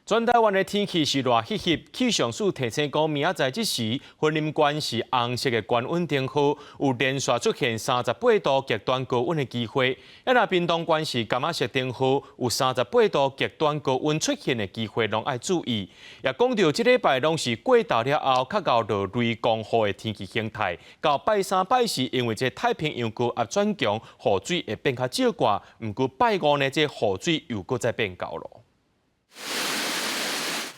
全台湾的天气是热翕翕，气象署提醒讲，明仔载这时，云林县是红色的高温灯号，有连续出现38度极端高温的机会。那屏东县是柑仔色灯号，有38度极端高温出现的机会，拢爱注意。也讲到这礼拜拢是过到了后，较到落雷光雨的天气形态。到拜三、拜四，因为这太平洋高压转强，雨水会变较少寡。不过拜五呢，这雨水又搁再变高了。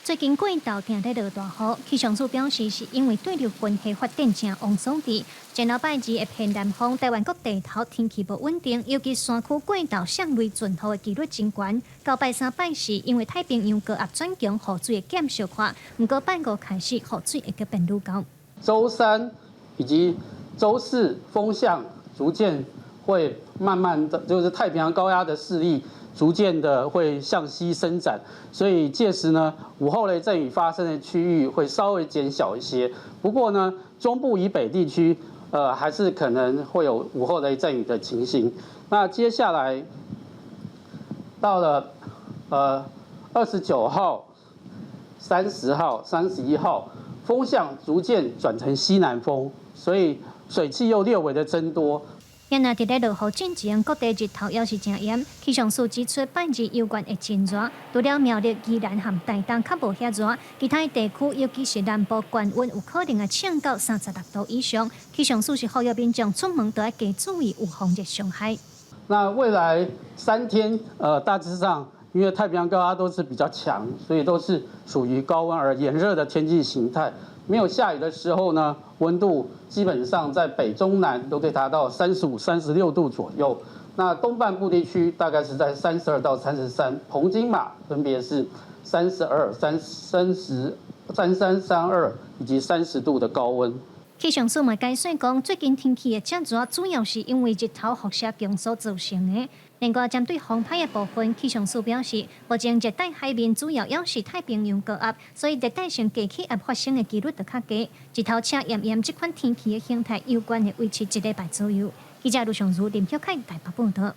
最近过道定在落大雨，气象署表示是因为对流云系发展正旺爽地，前后拜二会偏南风，台湾各地头天气不稳定，尤其山区过道向雷阵雨的几率真高。到拜三、拜四，因为太平洋高压转强，雨水会减少快，不过拜五开始雨水会变愈高。周三以及周四风向逐渐会慢慢的，就是太平洋高压的势力逐渐的会向西伸展，所以届时呢，午后雷阵雨发生的区域会稍微减小一些。不过呢，中部以北地区，还是可能会有午后雷阵雨的情形。那接下来到了29号、30号、31号，风向逐渐转成西南风，所以水汽又略微的增多。今仔日在落雨进前，各地日头也是正炎。气象署指出，拜日有关会真热，除了苗栗、宜兰和台东较无遐热，其他地区尤其是南部高温有可能会升到36度以上。气象署是呼吁民众出门都要加注意有风热伤害。那未来3天，大致上因为太平洋高压都是比较强，所以都是属于高温而炎热的天气形态。没有下雨的时候呢，温度基本上在北中南都可以达到35、36度左右。那东半部地区大概是在32到33，澎金马分别是32、33、32以及30度的高温。气象署嘛解释讲，最近天气的这热，主要是因为日头辐射强所造成的。另外，针对风派的部分，气象署表示，目前热带海面主要也是太平洋高压，所以热带性低气压发生的几率就较低。日头赤炎炎这款天气的形态，有关会维持1礼拜左右。记者卢尚如、林晓凯台北报道。